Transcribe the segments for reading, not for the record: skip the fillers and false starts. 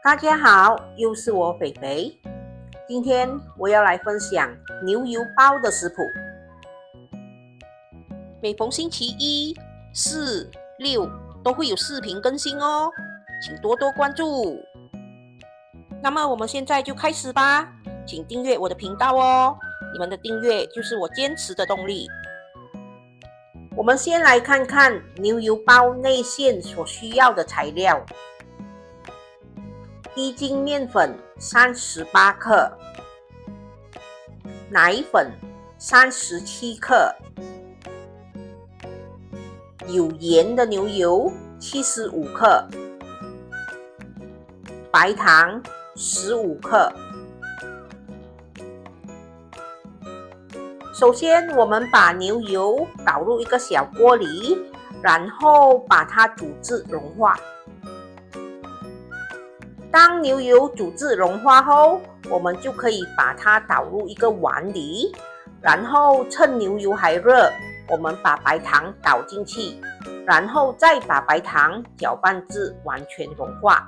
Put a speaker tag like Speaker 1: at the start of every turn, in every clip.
Speaker 1: 大家好，又是我肥肥。今天我要来分享牛油包的食谱。每逢星期一、四、六都会有视频更新哦，请多多关注。那么我们现在就开始吧，请订阅我的频道哦，你们的订阅就是我坚持的动力。我们先来看看牛油包内馅所需要的材料。低筋面粉38克，奶粉37克，有盐的牛油75克，白糖15克。首先，我们把牛油倒入一个小锅里，然后把它煮至融化。当牛油煮至融化后，我们就可以把它倒入一个碗里，然后趁牛油还热，我们把白糖倒进去，然后再把白糖搅拌至完全融化。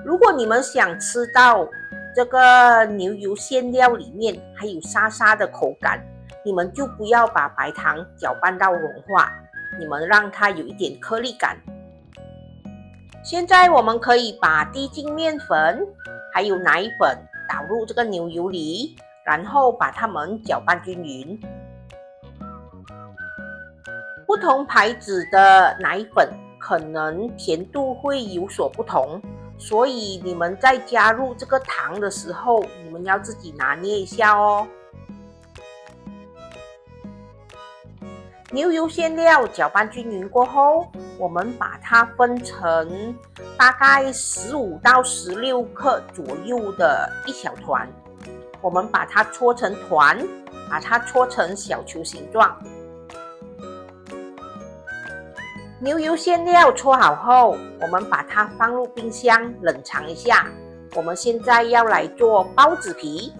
Speaker 1: 如果你们想吃到这个牛油馅料里面还有沙沙的口感，你们就不要把白糖搅拌到融化，你们让它有一点颗粒感。现在我们可以把低筋面粉还有奶粉倒入这个牛油里，然后把它们搅拌均匀。不同牌子的奶粉可能甜度会有所不同，所以你们在加入这个糖的时候，你们要自己拿捏一下哦。牛油馅料搅拌均匀过后，我们把它分成大概15到16克左右的一小团，我们把它搓成团，把它搓成小球形状。牛油馅料搓好后，我们把它放入冰箱冷藏一下。我们现在要来做包子皮。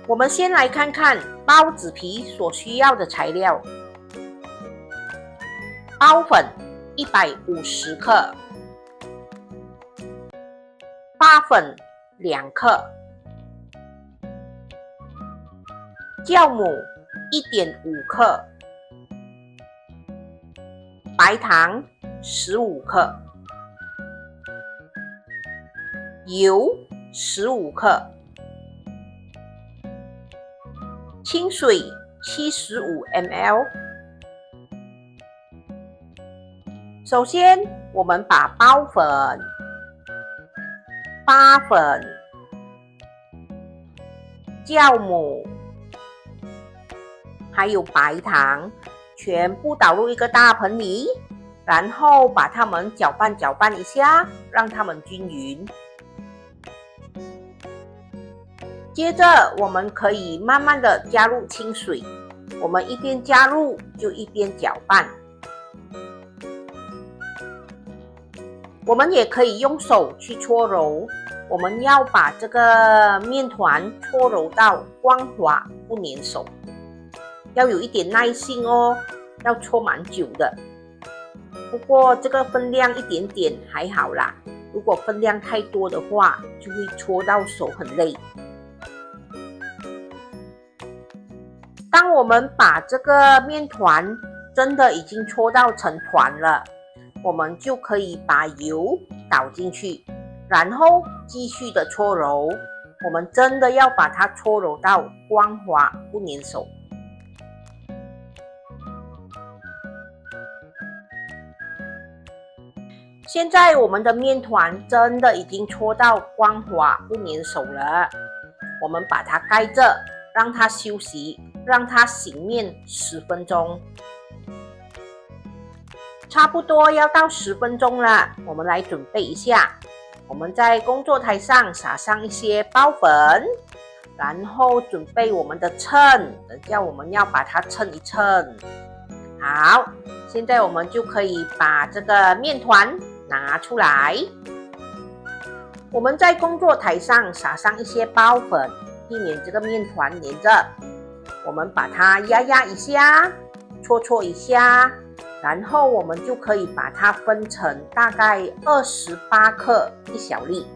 Speaker 1: 我们先来看看包子皮所需要的材料。包粉150克，发粉2克，酵母1.5克，白糖15克，油15克，清水75 ml。首先，我们把包粉、发粉、酵母还有白糖全部倒入一个大盆里，然后把它们搅拌一下，让它们均匀。接着，我们可以慢慢的加入清水，我们一边加入就一边搅拌。我们也可以用手去搓揉，我们要把这个面团搓揉到光滑不粘手，要有一点耐心哦，要搓蛮久的。不过这个分量一点点还好啦，如果分量太多的话，就会搓到手很累。当我们把这个面团真的已经搓到成团了，我们就可以把油倒进去，然后继续的搓揉。我们真的要把它搓揉到光滑不粘手。现在我们的面团真的已经搓到光滑不粘手了，我们把它盖着，让它休息，让它醒面10分钟。差不多要到10分钟了，我们来准备一下。我们在工作台上撒上一些包粉，然后准备我们的秤，等下我们要把它称一称。好，现在我们就可以把这个面团拿出来。我们在工作台上撒上一些包粉，避免这个面团粘着。我们把它压一下，搓一下，然后我们就可以把它分成大概28克一小粒。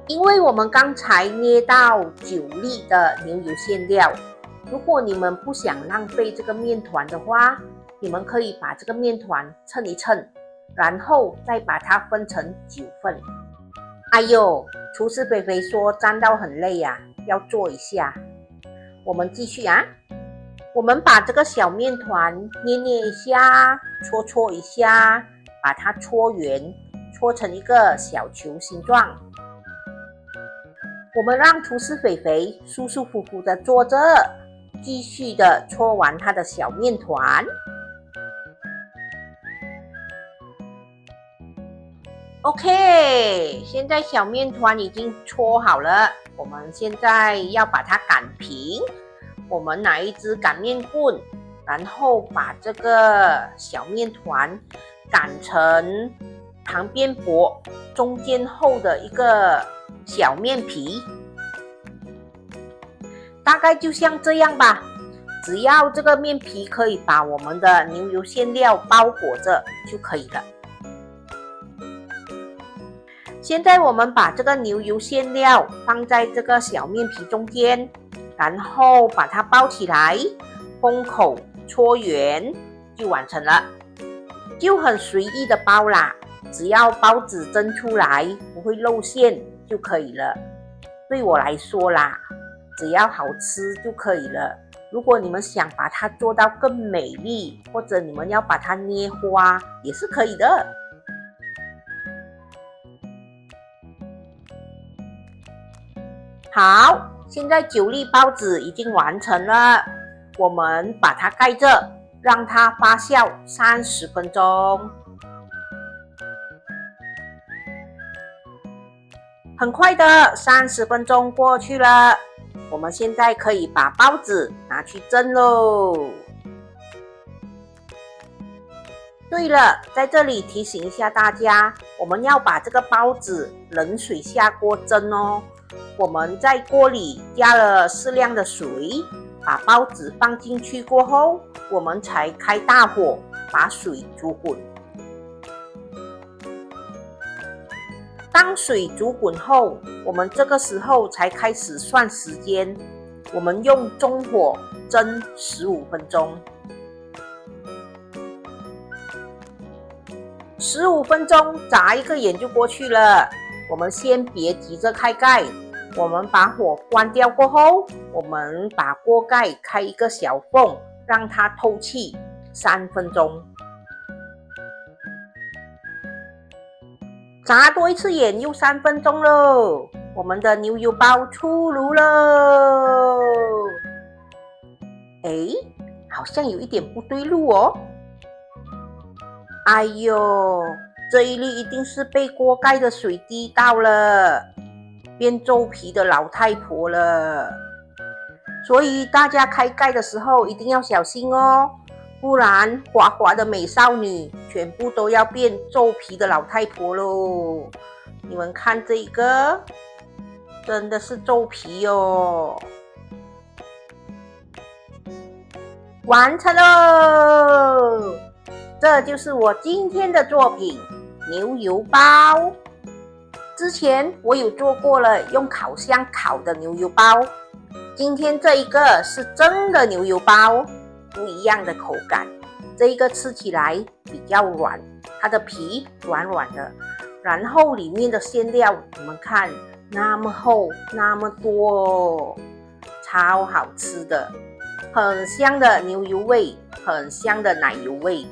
Speaker 1: 因为我们刚才捏到9粒的牛油馅料，如果你们不想浪费这个面团的话，你们可以把这个面团称一称，然后再把它分成9份。哎呦，厨师肥肥说站到很累呀，要坐一下。我们继续啊，我们把这个小面团捏一下，搓一下，把它搓圆，搓成一个小球形状。我们让厨师肥肥舒舒服服的坐着，继续的搓完它的小面团。OK， 现在小面团已经搓好了，我们现在要把它擀平。我们拿一支擀面棍，然后把这个小面团擀成旁边薄、中间厚的一个小面皮，大概就像这样吧。只要这个面皮可以把我们的牛油馅料包裹着就可以了。现在我们把这个牛油馅料放在这个小面皮中间，然后把它包起来，封口搓圆就完成了。就很随意的包啦，只要包子蒸出来不会露馅就可以了。对我来说啦，只要好吃就可以了。如果你们想把它做到更美丽，或者你们要把它捏花也是可以的。好，现在9粒包子已经完成了，我们把它盖着，让它发酵30分钟。很快的，30分钟过去了，我们现在可以把包子拿去蒸喽。对了，在这里提醒一下大家，我们要把这个包子冷水下锅蒸哦。我们在锅里加了适量的水，把包子放进去过后，我们才开大火把水煮滚。当水煮滚后，我们这个时候才开始算时间，我们用中火蒸15分钟。15分钟眨一个眼就过去了，我们先别急着开盖，我们把火关掉过后，我们把锅盖开一个小缝，让它透气3分钟。眨多一次眼又3分钟喽，我们的牛油包出炉喽。诶，好像有一点不对路哦。哎呦，这一粒一定是被锅盖的水滴到了，变皱皮的老太婆了。所以大家开盖的时候一定要小心哦，不然滑滑的美少女全部都要变皱皮的老太婆喽。你们看这个，真的是皱皮哦。完成喽！这就是我今天的作品牛油包。之前我有做过了用烤箱烤的牛油包，今天这一个是蒸的牛油包，不一样的口感。这一个吃起来比较软，它的皮软软的，然后里面的馅料你们看那么厚那么多哦，超好吃的，很香的牛油味，很香的奶油味。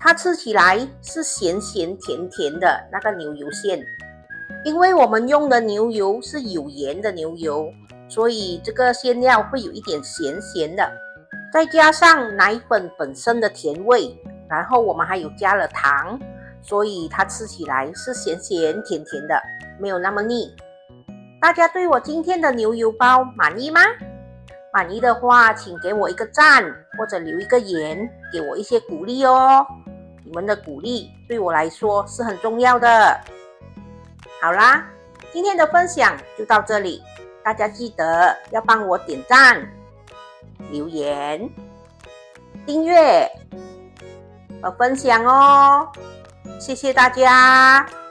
Speaker 1: 它吃起来是咸咸甜甜的那个牛油馅，因为我们用的牛油是有盐的牛油，所以这个馅料会有一点咸咸的，再加上奶粉本身的甜味，然后我们还有加了糖，所以它吃起来是咸咸甜甜的，没有那么腻。大家对我今天的牛油包满意吗？满意的话，请给我一个赞，或者留一个言，给我一些鼓励哦。你们的鼓励对我来说是很重要的。好啦，今天的分享就到这里，大家记得要帮我点赞、留言、订阅，分享哦。谢谢大家。